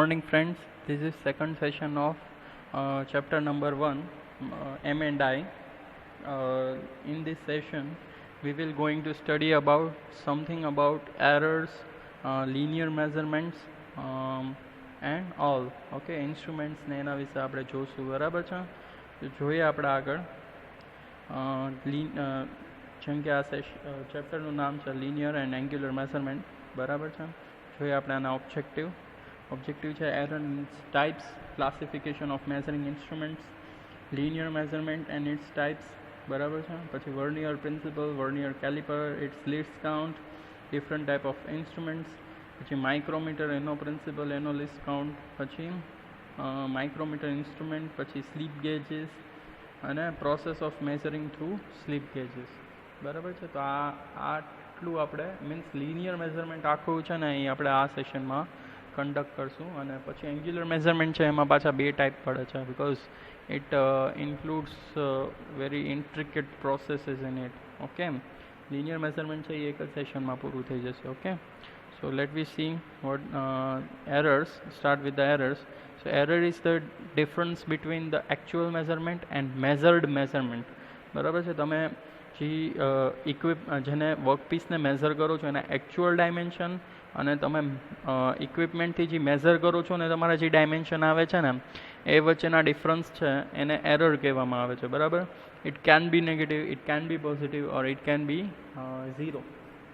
morning, friends. This is second session of chapter number 1, M and I. In this session, we will going to study about something about errors, linear measurements, and all. Okay, instruments ને એના વિશે આપણે જોશું, બરાબર છે? તો જોઈએ આપણે આગળ. જેમ કે આ ચેપ્ટરનું નામ છે લિનિયર એન્ડ એન્ગ્યુલર મેઝરમેન્ટ, બરાબર છે? જોઈએ આપણે આના ઓબ્જેક્ટિવ છે error types, classification of measuring instruments, linear measurement and its types, બરાબર છે? પછી vernier principle, vernier caliper, its least count, different type of instruments, પછી micrometer એનો principle, એનો least count, પછી micrometer instrument, પછી slip gauges અને process of measuring through slip gauges, બરાબર છે? તો આટલું આપણે મીન્સ લિનિયર મેઝરમેન્ટ આખું છે ને એ આપણે આ સેશનમાં કન્ડક્ટ કરશું. અને પછી એન્ગ્યુલર મેઝરમેન્ટ છે એમાં પાછા બે ટાઈપ પડે છે because it includes very intricate processes in it. Okay, linear measurement છે એ એક જ સેશનમાં પૂરું થઈ જશે. Okay, so let we see what errors. Start with the errors. So error is the difference between the actual measurement and measured measurement, બરાબર છે? તમે જેને વર્કપીસને મેઝર કરો છો એના એકચ્યુઅલ ડાયમેન્શન અને તમે ઇક્વિપમેન્ટથી જે મેઝર કરો છો ને તમારા જે ડાયમેન્શન આવે છે ને એ વચ્ચેના ડિફરન્સ છે એને એરર કહેવામાં આવે છે, બરાબર? It can B negative, it can B positive or it can B zero,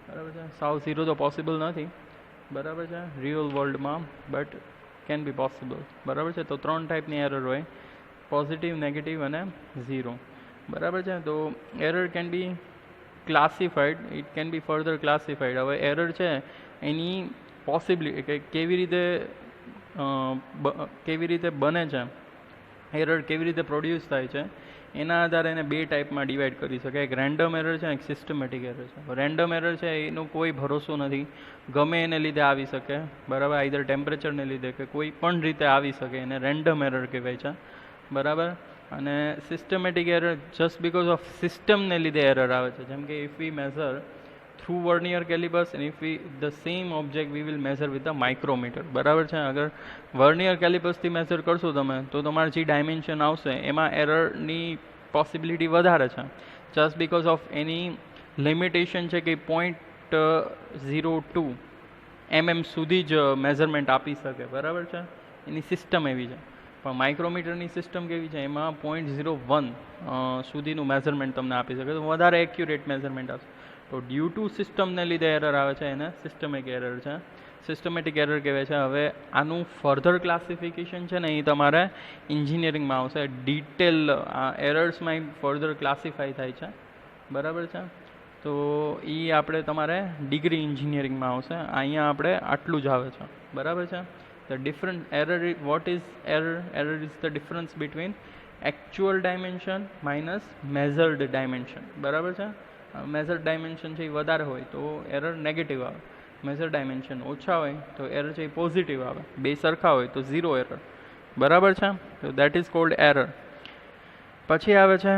બરાબર છે? સાવ ઝીરો તો પોસિબલ નથી, બરાબર છે, રિયલ વર્લ્ડમાં, બટ કેન બી પોસિબલ, બરાબર છે? તો ત્રણ ટાઈપની એરર હોય, પોઝિટિવ, નેગેટિવ અને ઝીરો, બરાબર છે? તો error can be classified, it can B further classified. હવે એરર છે એની પોસિબિલિટી કે કેવી રીતે બને છે, એરર કેવી રીતે પ્રોડ્યુસ થાય છે એના આધારે એને બે ટાઈપમાં ડિવાઈડ કરી શકાય. એક રેન્ડમ એરર છે, એક સિસ્ટમેટિક એરર છે. રેન્ડમ એરર છે એનો કોઈ ભરોસો નથી, ગમે એને લીધે આવી શકે, બરાબર? આઈધર ટેમ્પરેચરને લીધે કે કોઈ પણ રીતે આવી શકે, એને રેન્ડમ એરર કહેવાય છે, બરાબર? અને systematic error just because of સિસ્ટમને લીધે એરર આવે છે. જેમ કે if V measure through vernier calipers and if we the same object we will measure with the micrometer, બરાબર છે? અગર વર્નિયર કેલિપર્સથી મેઝર કરશો તમે તો તમારે જે ડાયમેન્શન આવશે એમાં એરરની પોસિબિલિટી વધારે છે, just because of any limitation છે કે 0.02 mm સુધી જ મેઝરમેન્ટ આપી શકે, બરાબર છે? એની સિસ્ટમ એવી છે. પણ માઇક્રોમીટરની સિસ્ટમ કેવી છે, એમાં 0.01 સુધીનું મેઝરમેન્ટ તમને આપી શકે, તો વધારે એક્યુરેટ મેઝરમેન્ટ આવશે. તો ડ્યુ ટુ સિસ્ટમને લીધે એરર આવે છે એને સિસ્ટમિક એરર છે, સિસ્ટમેટિક એરર કહેવાય છે. હવે આનું ફર્ધર ક્લાસિફિકેશન છે ને એ તમારે એન્જિનિયરિંગમાં આવશે, ડિટેલ આ એરર્સમાં ફર્ધર ક્લાસિફાઈ થાય છે, બરાબર છે? તો એ આપણે તમારે ડિગ્રી એન્જિનિયરિંગમાં આવશે. અહીંયા આપણે આટલું જ આવે છે, બરાબર છે? The different error, what is error? Error is the difference between actual dimension minus measured dimension, બરાબર છે? મેઝર્ડ ડાયમેન્શન છે એ વધારે હોય તો એરર નેગેટિવ આવે, મેઝર ડાયમેન્શન ઓછા હોય તો એરર છે એ પોઝિટિવ આવે, બે સરખા હોય તો ઝીરો એરર, બરાબર છે? તો દેટ ઇઝ કોલ્ડ એરર. પછી આવે છે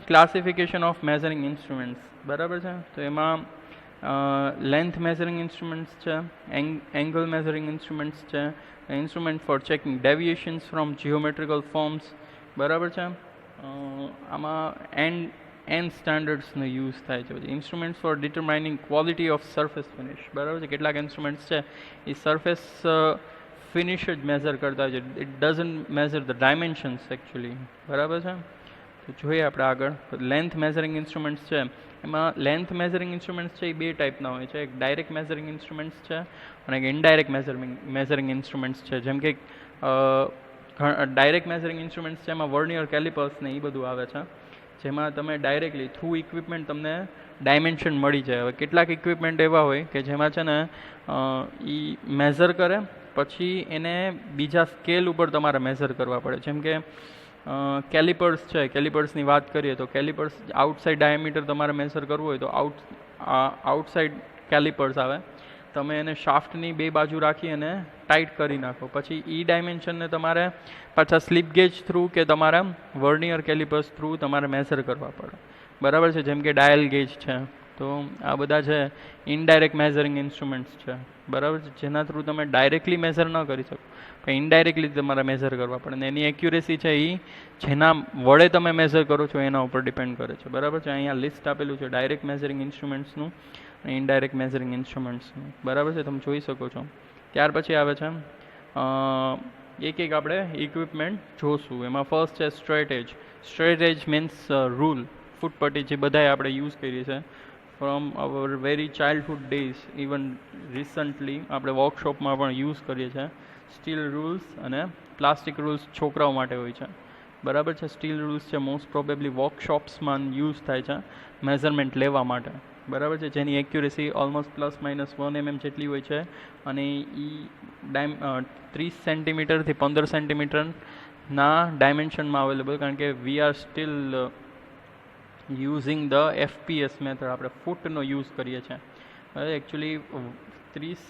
ક્લાસિફિકેશન ઓફ મેઝરિંગ ઇન્સ્ટ્રુમેન્ટ્સ, બરાબર છે? તો એમાં લેન્થ મેઝરિંગ ઇન્સ્ટ્રુમેન્ટ્સ છે, એંગલ મેઝરિંગ ઇન્સ્ટ્રુમેન્ટ્સ છે, instrument for checking deviations from geometrical forms, બરાબર છે? આમાં એન્ડ સ્ટાન્ડર્ડ્સનો યુઝ થાય છે. પછી instruments for determining quality of surface finish, બરાબર છે? કેટલાક ઇન્સ્ટ્રુમેન્ટ્સ છે એ સરફેસ ફિનિશ જ મેઝર કરતા હોય છે, it doesn't measure the dimensions actually, બરાબર છે? તો જોઈએ આપણે આગળ. લેન્થ મેઝરિંગ ઇન્સ્ટ્રુમેન્ટ્સ છે, એમાં લેન્થ મેઝરિંગ ઇન્સ્ટ્રુમેન્ટ્સ છે એ બે ટાઈપના હોય છે, એક ડાયરેક્ટ મેઝરિંગ ઇન્સ્ટ્રુમેન્ટ્સ છે અને એક ઇનડાયરેક્ટ મેઝરિંગ ઇન્સ્ટ્રુમેન્ટ્સ છે. જેમ કે ડાયરેક્ટ મેઝરિંગ ઇન્સ્ટ્રુમેન્ટ્સ છે એમાં વર્નિયર કેલિપર્સ ને એ બધું આવે છે, જેમાં તમે ડાયરેક્ટલી થ્રુ ઇક્વિપમેન્ટ તમને ડાયમેન્શન મળી જાય. હવે કેટલાક ઇક્વિપમેન્ટ એવા હોય કે જેમાં છે ને એ મેઝર કરે પછી એને બીજા સ્કેલ ઉપર તમારે મેઝર કરવા પડે. જેમ કે કેલિપર્સ છે, કેલિપર્સની વાત કરીએ તો કેલિપર્સ આઉટસાઇડ ડાયામીટર તમારે મેઝર કરવું હોય તો આઉટસાઇડ કેલિપર્સ આવે, તમે એને શાફ્ટની બે બાજુ રાખી અને ટાઈટ કરી નાખો, પછી એ ડાયમેન્શનને તમારે પાછા સ્લિપ ગેજ થ્રુ કે તમારા વર્નિયર કેલિપર્સ થ્રુ તમારે મેઝર કરવા પડે, બરાબર છે? જેમ કે ડાયલ ગેજ છે, તો આ બધા છે ઇનડાયરેક્ટ મેઝરિંગ ઇન્સ્ટ્રુમેન્ટ્સ છે, બરાબર છે, જેના થ્રુ તમે ડાયરેક્ટલી મેઝર ન કરી શકો, પણ ઇનડાયરેક્ટલી તમારે મેઝર કરવા પડે. ને એની એક્યુરેસી છે એ જેના વડે તમે મેઝર કરો છો એના ઉપર ડિપેન્ડ કરે છે, બરાબર છે. અહીંયા લિસ્ટ આપેલું છે ડાયરેક્ટ મેઝરિંગ ઇન્સ્ટ્રુમેન્ટ્સનું અને ઇનડાયરેક્ટ મેઝરિંગ ઇન્સ્ટ્રુમેન્ટ્સનું, બરાબર છે, તમે જોઈ શકો છો. ત્યાર પછી આવે છે એક એક આપણે ઇક્વિપમેન્ટ જોશું. એમાં ફર્સ્ટ છે સ્ટ્રેટ એજ. સ્ટ્રેટ એજ મીન્સ રૂલ, ફૂટપટ્ટી, જે બધાએ આપણે યુઝ કરીએ છીએ from hour very childhood days, even recently આપણે વર્કશોપમાં પણ યુઝ કરીએ છીએ. સ્ટીલ રૂલ્સ અને પ્લાસ્ટિક રૂલ્સ છોકરાઓ માટે હોય છે, બરાબર છે. સ્ટીલ રૂલ્સ છે મોસ્ટ પ્રોબેબલી વર્કશોપ્સમાં યુઝ થાય છે મેઝરમેન્ટ લેવા માટે, બરાબર છે, જેની એક્યુરેસી ઓલમોસ્ટ +-1 mm જેટલી હોય છે. અને એ 30 સેન્ટીમીટરથી 15 સેન્ટીમીટરના ડાયમેન્શનમાં અવેલેબલ, કારણ કે we are still using the FPS method, આપણે ફૂટનો યુઝ કરીએ છીએ. એકચ્યુઅલી 30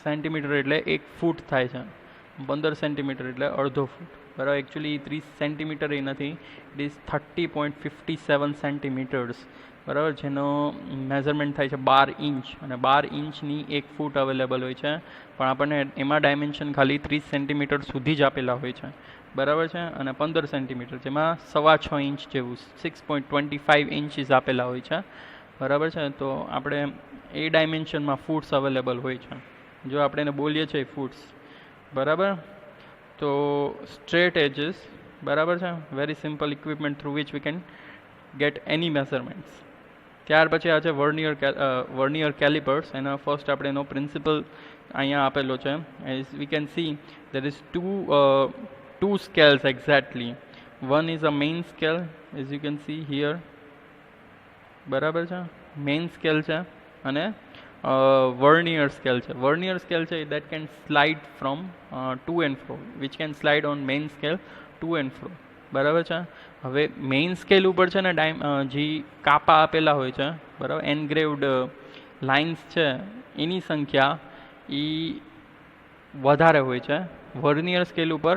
સેન્ટીમીટર એટલે 1 ફૂટ થાય છે, 15 સેન્ટીમીટર એટલે અડધો ફૂટ, બરાબર. એકચ્યુઅલી 30 સેન્ટીમીટર એ નથી, ઇટ ઇઝ 30.57 સેન્ટીમીટર્સ, બરાબર, જેનો મેઝરમેન્ટ થાય છે 12 ઇંચ, અને 12 ઇંચની 1 ફૂટ અવેલેબલ હોય છે, પણ આપણને એમાં ડાયમેન્શન ખાલી 30 સેન્ટીમીટર સુધી જ આપેલા હોય છે, બરાબર છે. અને 15 સેન્ટીમીટર જેમાં 6.25 ઇંચ જેવું 6.25 ઇંચીસ આપેલા હોય છે, બરાબર છે. તો આપણે એ ડાયમેન્શનમાં ફૂટ્સ અવેલેબલ હોય છે, જો આપણે એને બોલીએ છીએ ફૂટ્સ, બરાબર. તો સ્ટ્રેટ એજીસ, બરાબર છે, very simple equipment through which we can get any measurements. ત્યાર પછી આ છે વર્નિયર કેલિપર્સ. એના ફર્સ્ટ આપણે એનો પ્રિન્સિપલ અહીંયા આપેલો છે. As we can see there is two scales exactly. One is a main scale, as you can see here, બરાબર છે, મેઇન સ્કેલ છે, અને વર્નિયર સ્કેલ છે. વર્નિયર સ્કેલ છે that can slide from to and fro, which can slide on main scale to and fro, બરાબર છે. હવે main scale ઉપર છે ને જે કાપા આપેલા હોય છે, બરાબર, એનગ્રેવડ લાઇન્સ છે, એની સંખ્યા એ વધારે હોય છે. વર્નિયર સ્કેલ ઉપર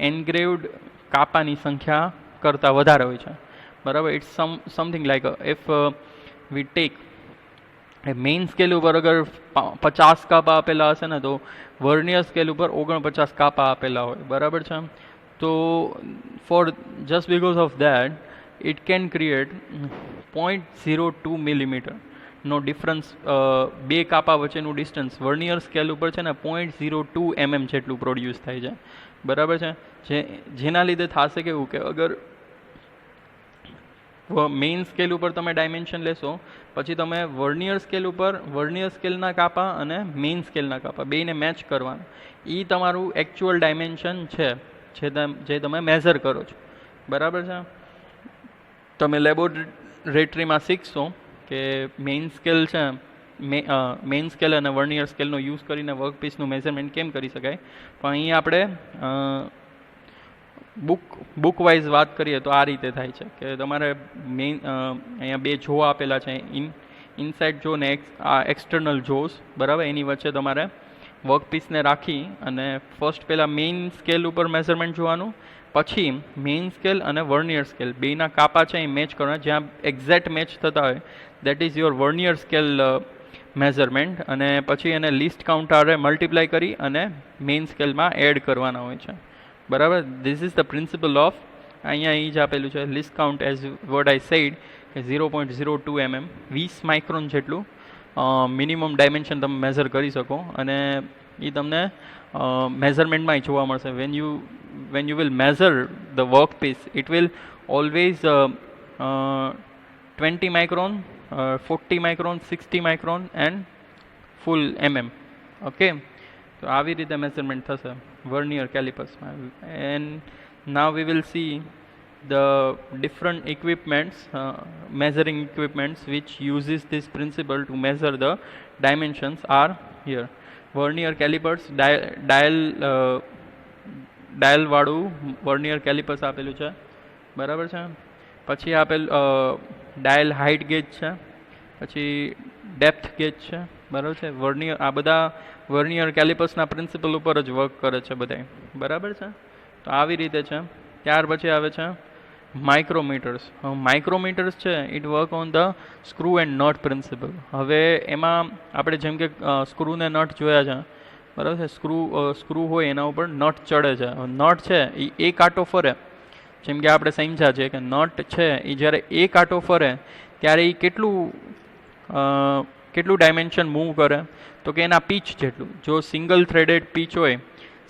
એનગ્રેવડ કાપાની સંખ્યા કરતાં વધારે હોય છે, બરાબર. It's something like if we take main scale ઉપર અગર 50 કાપા આપેલા હશે ને, તો વર્નિયર સ્કેલ ઉપર 49 કાપા આપેલા હોય, બરાબર છે. તો for just because of that it can create 0.02 millimetre નો ડિફરન્સ. બે કાપા વચ્ચેનું ડિસ્ટન્સ વર્નિયર સ્કેલ ઉપર છે ને 0.02 mm જેટલું પ્રોડ્યુસ થાય છે, બરાબર છે. જેના લીધે થશે કેવું કે અગર મેઇન સ્કેલ ઉપર તમે ડાયમેન્શન લેશો, પછી તમે વર્નિયર સ્કેલ ઉપર વર્નિયર સ્કેલના કાપા અને મેઇન સ્કેલના કાપા બેને મેચ કરવાના, એ તમારું એકચ્યુઅલ ડાયમેન્શન છે જે તમે મેઝર કરો છો, બરાબર છે. તમે લેબોરેટરીમાં શીખશો કે મેઇન સ્કેલ છે, મેઇન સ્કેલ અને વર્નિયર સ્કેલનો યુઝ કરીને વર્કપીસનું મેઝરમેન્ટ કેમ કરી શકાય. પણ અહીં આપણે બુક વાઇઝ વાત કરીએ તો આ રીતે થાય છે કે તમારે મેઇન અહીંયા બે જો આપેલા છે, ઇનસાઇડ જો ને એક્સટર્નલ જોસ, બરાબર. એની વચ્ચે તમારે વર્કપીસને રાખી અને ફર્સ્ટ પહેલાં મેઇન સ્કેલ ઉપર મેઝરમેન્ટ જોવાનું, પછી મેઇન સ્કેલ અને વર્નિયર સ્કેલ બેના કાપા છે એ મેચ કરવાના, જ્યાં એક્ઝેક્ટ મેચ થતા હોય that is your vernier scale measurement. અને પછી એને લિસ્ટ કાઉન્ટ આરે મલ્ટીપ્લાય કરી અને મેઇન સ્કેલમાં એડ કરવાના હોય છે, બરાબર. This is the principal of, અહીંયા એ જ આપેલું છે list count as what I said કે 0.02 mm, 20 માઇક્રોન જેટલું મિનિમમ ડાયમેન્શન તમે મેઝર કરી શકો. અને એ તમને મેઝરમેન્ટમાં જોવા મળશે. when you will measure the workpiece, it will always 20 micron, 40 micron, 60 micron and full mm. Okay, તો આવી રીતે મેઝરમેન્ટ થશે vernier કેલિપર્સમાં. and now we will see the different equipments, measuring equipments which uses this principle to measure the dimensions are here. Vernier calipers, dial વાળું vernier calipers આપેલું છે, બરાબર છે. પછી આપેલ ડાયલ હાઇટ ગેજ છે, પછી ડેપ્થ ગેજ છે, બરાબર છે. આ બધા વર્નિયર કેલિપર્સના પ્રિન્સિપલ ઉપર જ વર્ક કરે છે બધા, બરાબર છે. તો આવી રીતે છે. ત્યાર પછી આવે છે માઇક્રોમીટર્સ છે it work on the screw and nut principal. હવે એમાં આપણે જેમ કે સ્ક્રૂ ને નટ જોયા છે, બરાબર છે. સ્ક્રૂ હોય એના ઉપર નટ ચડે છે. નટ છે એ એક આંટો ફરે, જેમ કે આપણે સમજ્યા છે કે નટ છે એ જ્યારે એક આંટો ફરે ત્યારે એ કેટલું ડાયમેન્શન મૂવ કરે, તો કે એના પીચ જેટલું. જો સિંગલ થ્રેડેડ પીચ હોય,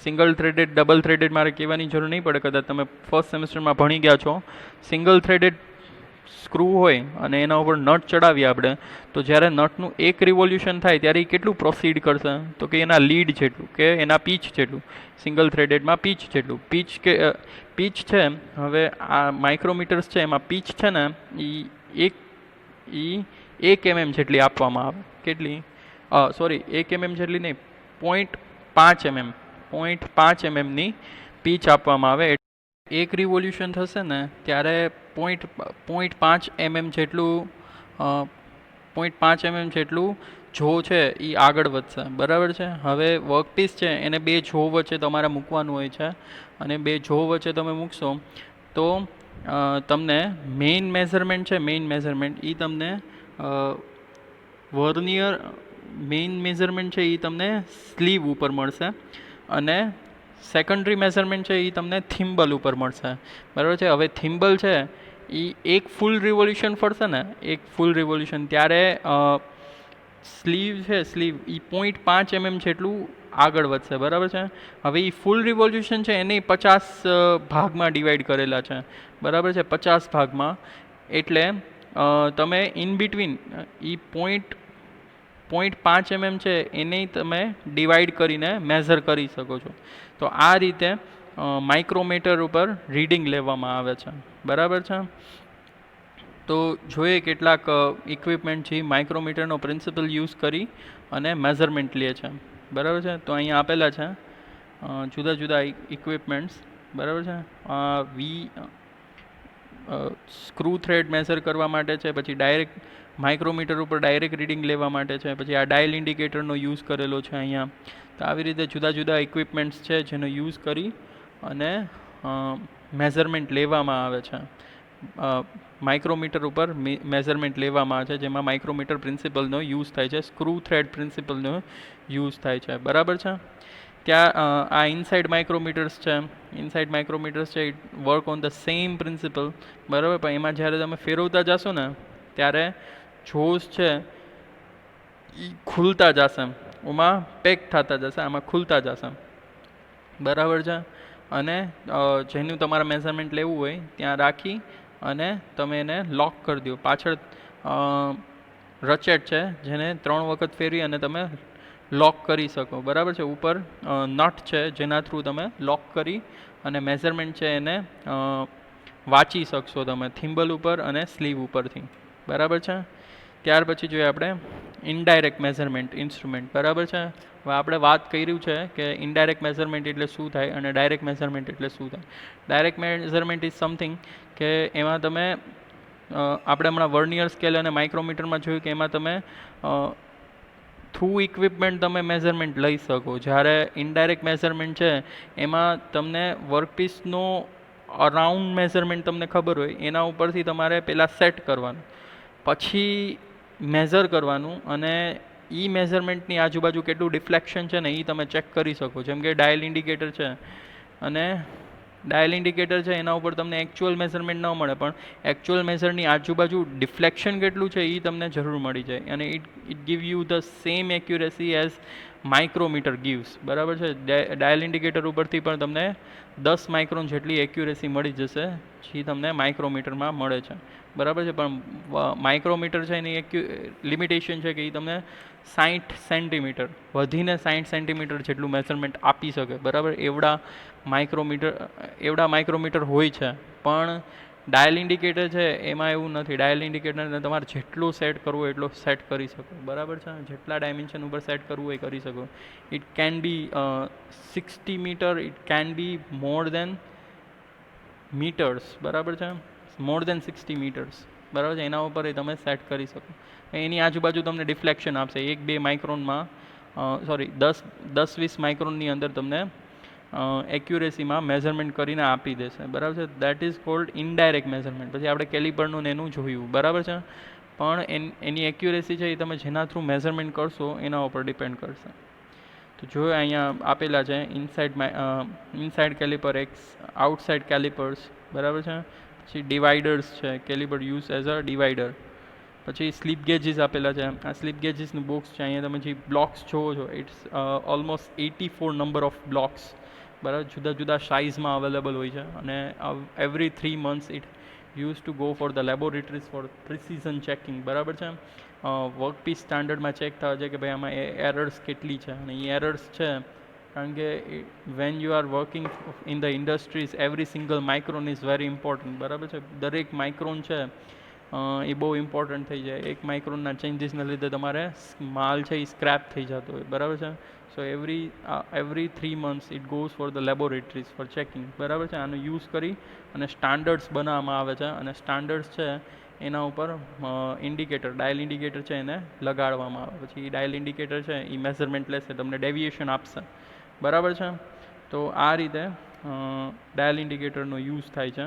સિંગલ થ્રેડેડ ડબલ થ્રેડેડ મારે કહેવાની જરૂર નહીં પડે, કદાચ તમે ફર્સ્ટ સેમેસ્ટરમાં ભણી ગયા છો. સિંગલ થ્રેડેડ સ્ક્રૂ હોય અને એના ઉપર નટ ચડાવીએ આપણે, તો જ્યારે નટનું એક રિવોલ્યુશન થાય ત્યારે એ કેટલું પ્રોસીડ કરશે, તો કે એના લીડ જેટલું, કે એના પીચ જેટલું. સિંગલ થ્રેડેડમાં પીચ જેટલું. પીચ છે, હવે આ માઇક્રોમીટર્સ છે એમાં પીચ છે ને એ 1 mm જેટલી આપવામાં આવે. કેટલી? સોરી, 1 mm જેટલી નહીં, 0.5 mm 0.5 mmની પીચ આપવામાં આવે. એક રિવોલ્યુશન થશે ને ત્યારે 0.5 mm જેટલું 0.5 mm જેટલું જો છે એ આગળ વધશે, બરાબર છે. હવે વર્કપીસ છે એને 2 જો વચ્ચે તમારે મૂકવાનું હોય છે, અને 2 જો વચ્ચે તમે મૂકશો તો તમને મેઇન મેઝરમેન્ટ છે, મેઇન મેઝરમેન્ટ એ તમને વર્નિયર મેઇન મેઝરમેન્ટ છે એ તમને સ્લીવ ઉપર મળશે, અને સેકન્ડરી મેઝરમેન્ટ છે એ તમને થિમ્બલ ઉપર મળશે, બરાબર છે. હવે થિમ્બલ છે એ એક ફૂલ રિવોલ્યુશન ફરશે ને, એક ફૂલ રિવોલ્યુશન, ત્યારે સ્લીવ છે, સ્લીવ એ 0.5 mm જેટલું આગળ વધશે, બરાબર છે. હવે એ ફૂલ રિવોલ્યુશન છે એને 50 ભાગમાં ડિવાઈડ કરેલા છે, બરાબર છે, 50 ભાગમાં. એટલે તમે ઇન બિટવીન એ 0.5 mm છે એને તમે ડિવાઈડ કરીને મેઝર કરી શકો છો. તો આ રીતે માઇક્રોમીટર ઉપર રીડિંગ લેવામાં આવે છે, બરાબર છે. તો જોઈએ કેટલાક ઇક્વિપમેન્ટ છે માઇક્રોમીટરનો પ્રિન્સિપલ યુઝ કરી અને મેઝરમેન્ટ લે છે, બરાબર છે. તો અહીંયા આપેલા છે જુદા જુદા ઇક્વિપમેન્ટ્સ, બરાબર છે. સ્ક્રૂ થ્રેડ મેઝર કરવા માટે છે, પછી ડાયરેક્ટ માઇક્રોમીટર ઉપર ડાયરેક્ટ રીડિંગ લેવા માટે છે, પછી આ ડાયલ ઇન્ડિકેટરનો યુઝ કરેલો છે અહીંયા. તો આવી રીતે જુદા જુદા ઇક્વિપમેન્ટ્સ છે જેનો યુઝ કરી અને મેઝરમેન્ટ લેવામાં આવે છે. માઇક્રોમીટર ઉપર મેઝરમેન્ટ લેવામાં આવે છે, જેમાં માઇક્રોમીટર પ્રિન્સિપલનો યુઝ થાય છે, સ્ક્રૂ થ્રેડ પ્રિન્સિપલનો યુઝ થાય છે, બરાબર છે. ત્યાં આ ઇનસાઇડ માઇક્રોમીટર્સ છે, ઇનસાઇડ માઇક્રોમીટર્સ છે it work on the same principle, બરાબર. પણ એમાં જ્યારે તમે ફેરવતા જશો ને ત્યારે જોશ છે એ ખુલતા જશે, એમાં પેક થતા જશે, આમાં ખુલતા જશે, બરાબર છે. અને જેનું તમારે મેઝરમેન્ટ લેવું હોય ત્યાં રાખી અને તમે એને લોક કરી દો. પાછળ રચેટ છે જેને 3 વખત ફેરવી અને તમે લોક કરી શકો, બરાબર છે. ઉપર નટ છે જેના થ્રુ તમે લોક કરી અને મેઝરમેન્ટ છે એને વાંચી શકશો તમે થિમ્બલ ઉપર અને સ્લીવ ઉપરથી, બરાબર છે. ત્યાર પછી જોઈએ આપણે ઇનડાયરેક્ટ મેઝરમેન્ટ ઇન્સ્ટ્રુમેન્ટ, બરાબર છે. હવે આપણે વાત કર્યું છે કે ઇનડાયરેક્ટ મેઝરમેન્ટ એટલે શું થાય અને ડાયરેક્ટ મેઝરમેન્ટ એટલે શું થાય. ડાયરેક્ટ મેઝરમેન્ટ ઇઝ સમથિંગ કે એમાં તમે આપણે હમણાં વર્નિયર સ્કેલ અને માઇક્રોમીટરમાં જોયું કે એમાં તમે થ્રુ ઇક્વિપમેન્ટ તમે મેઝરમેન્ટ લઈ શકો. જ્યારે ઇનડાયરેક્ટ મેઝરમેન્ટ છે એમાં તમને વર્કપીસનો અરાઉન્ડ મેઝરમેન્ટ તમને ખબર હોય, એના ઉપરથી તમારે પહેલાં સેટ કરવાનું, પછી મેઝર કરવાનું, અને એ મેઝરમેન્ટની આજુબાજુ કેટલું ડિફ્લેક્શન છે ને એ તમે ચેક કરી શકો. જેમ કે ડાયલ ઇન્ડિકેટર છે, અને ડાયલ ઇન્ડિકેટર છે એના ઉપર તમને એકચ્યુઅલ મેઝરમેન્ટ ન મળે, પણ એકચ્યુઅલ મેઝરની આજુબાજુ ડિફ્લેક્શન કેટલું છે એ તમને જરૂર મળી જાય, અને it give you the same accuracy as micrometer gives, બરાબર છે. ડાયલ ઇન્ડિકેટર ઉપરથી પણ તમને 10 માઇક્રોન જેટલી એક્યુરેસી મળી જશે જે તમને માઇક્રોમીટરમાં મળે છે, બરાબર છે. પણ માઇક્રોમીટર છે એની એક લિમિટેશન છે કે એ તમને 60 સેન્ટીમીટર વધીને 60 સેન્ટીમીટર જેટલું મેઝરમેન્ટ આપી શકે, બરાબર. એવડા માઇક્રોમીટર હોય છે. પણ ડાયલ ઇન્ડિકેટર છે એમાં એવું નથી. ડાયલ ઇન્ડિકેટરને તમારે જેટલું સેટ કરવું હોય એટલો સેટ કરી શકો, બરાબર છે. જેટલા ડાયમેન્શન ઉપર સેટ કરવું હોય કરી શકો. It can be 60 metre, it can be more than metres, બરાબર છે. મોર દેન 60 મીટર્સ, બરાબર છે. એના ઉપર એ તમે સેટ કરી શકો. એની આજુબાજુ તમને ડિફ્લેક્શન આપશે 1-2 માઇક્રોનમાં, સોરી 10-20 માઇક્રોનની અંદર તમને એક્યુરેસીમાં મેઝરમેન્ટ કરીને આપી દેશે, બરાબર છે. That is called indirect measurement. પછી આપણે કેલિપરનું ને એનું જોયું, બરાબર છે. પણ એની એક્યુરેસી છે એ તમે જેના થ્રુ મેઝરમેન્ટ કરશો એના ઉપર ડિપેન્ડ કરશે. તો જો અહીંયા આપેલા છે ઇનસાઇડ કેલિપર, આઉટસાઇડ કેલિપર્સ, બરાબર છે. પછી ડિવાઈડર્સ છે, calliper use as a divider. પછી સ્લીપ ગેજીસ આપેલા છે. આ સ્લીપ ગેજીસનું બોક્સ છે. અહીંયા તમે જે બ્લોક્સ જોવો છો it's almost 84 number of blocks, બરાબર, જુદા જુદા સાઇઝમાં અવેલેબલ હોય છે. અને every 3 months it use to go for the laboratories for precision checking, બરાબર છે. વર્કપીસ સ્ટાન્ડર્ડમાં ચેક થાય છે કે ભાઈ આમાં એરર્સ કેટલી છે. અને એ એરર્સ છે કારણ કે when you are working in the industries every single micron is very important, બરાબર છે. દરેક માઇક્રોન છે એ બહુ ઇમ્પોર્ટન્ટ થઈ જાય. એક માઇક્રોનના ચેન્જીસના લીધે તમારે માલ છે એ સ્ક્રેપ થઈ જતો હોય, બરાબર છે. So every 3 months it goes for the laboratories for checking, બરાબર છે. આનો યુઝ કરી અને સ્ટાન્ડર્ડ્સ બનાવવામાં આવે છે. અને સ્ટાન્ડર્ડ્સ છે એના ઉપર ઇન્ડિકેટર, ડાયલ ઇન્ડિકેટર છે એને લગાડવામાં આવે. પછી એ ડાયલ ઇન્ડિકેટર છે એ મેઝરમેન્ટ લેશે, તમને ડેવિએશન આપશે, બરાબર છે. તો આ રીતે ડાયલ ઇન્ડિકેટરનો યુઝ થાય છે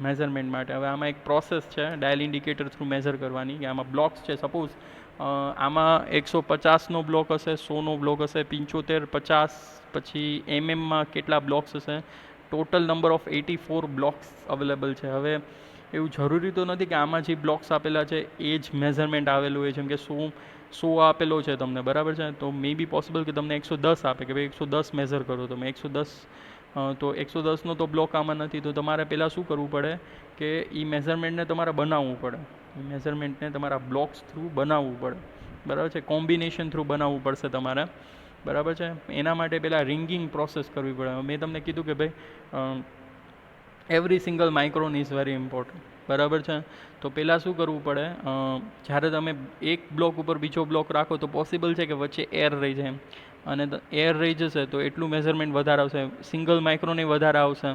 મેઝરમેન્ટ માટે. હવે આમાં એક પ્રોસેસ છે ડાયલ ઇન્ડિકેટર થ્રુ મેઝર કરવાની, કે આમાં બ્લોક્સ છે. સપોઝ આમાં 150નો બ્લોક હશે, 100નો બ્લોક હશે, 75, 50, પછી એમએમમાં કેટલા બ્લોક્સ હશે. Total number of 84 blocks available છે. હવે એવું જરૂરી તો નથી કે આમાં જે બ્લોક્સ આપેલા છે એ જ મેઝરમેન્ટ આવેલું હોય. જેમ કે 100 આપેલો છે તમને, બરાબર છે. તો મે બી પોસિબલ કે તમને 110 આપે કે ભાઈ 110 મેઝર કરો તમે. 110 તો 110નો તો બ્લોક આમાં નથી. તો તમારે પહેલાં શું કરવું પડે કે એ મેઝરમેન્ટને તમારે બનાવવું પડે. એ મેઝરમેન્ટને તમારા બ્લોક્સ થ્રુ બનાવવું પડે, બરાબર છે. કોમ્બિનેશન થ્રુ બનાવવું પડશે તમારે, બરાબર છે. એના માટે પહેલાં રિંગિંગ પ્રોસેસ કરવી પડે. મેં તમને કીધું કે ભાઈ every single micron is very important, બરાબર છે. તો પહેલાં શું કરવું પડે, જ્યારે તમે એક બ્લોક ઉપર બીજો બ્લોક રાખો તો પોસિબલ છે કે વચ્ચે એર રહી જાય. અને એર રહી જશે તો એટલું મેઝરમેન્ટ વધારે આવશે, સિંગલ માઇક્રોન વધારે આવશે.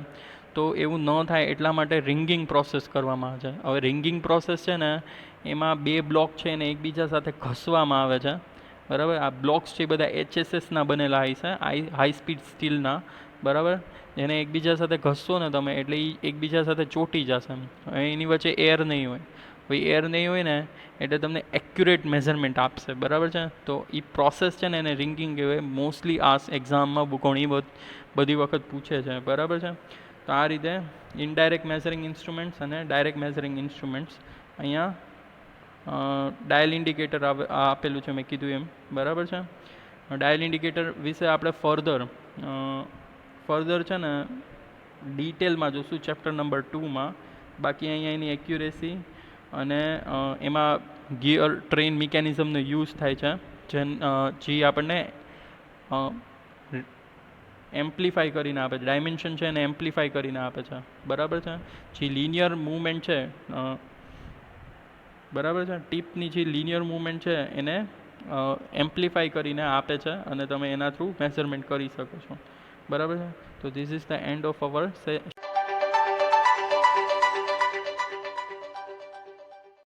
તો એવું ન થાય એટલા માટે રિંગિંગ પ્રોસેસ કરવામાં આવે છે. હવે રિંગિંગ પ્રોસેસ છે ને એમાં 2 બ્લોક છે ને એકબીજા સાથે ઘસવામાં આવે છે, બરાબર. આ બ્લોક્સ છે એ બધા HSSના બનેલા હોય છે, હાઈ સ્પીડ સ્ટીલના, બરાબર. એને એકબીજા સાથે ઘસશો ને તમે એટલે એ એકબીજા સાથે ચોંટી જશે. એની વચ્ચે એર નહીં હોય. ભાઈ એર નહીં હોય ને એટલે તમને એક્યુરેટ મેઝરમેન્ટ આપશે, બરાબર છે. તો એ પ્રોસેસ છે ને એને રિંગિંગ કહેવાય. મોસ્ટલી આ એક્ઝામમાં ઘણી બધી વખત પૂછે છે, બરાબર છે. તો આ રીતે ઇનડાયરેક્ટ મેઝરિંગ ઇન્સ્ટ્રુમેન્ટ્સ અને ડાયરેક્ટ મેઝરિંગ ઇન્સ્ટ્રુમેન્ટ્સ. અહીંયા ડાયલ ઇન્ડિકેટર આપેલું છે મેં કીધું એમ, બરાબર છે. ડાયલ ઇન્ડિકેટર વિશે આપણે ફર્ધર છે ને ડિટેલમાં જોશું ચેપ્ટર નંબર 2માં. બાકી અહીંયા એની એક્યુરેસી અને એમાં ગિયર ટ્રેન મિકેનિઝમનો યુઝ થાય છે, જે આપણને એમ્પ્લિફાય કરીને આપે છે. ડાયમેન્શન છે એને એમ્પ્લિફાય કરીને આપે છે, બરાબર છે. જે લિનિયર મૂવમેન્ટ છે, બરાબર છે, ટીપની જે લિનિયર મૂવમેન્ટ છે એને એમ્પ્લિફાય કરીને આપે છે અને તમે એના થ્રુ મેઝરમેન્ટ કરી શકો છો, બરાબર છે. તો this is the end of our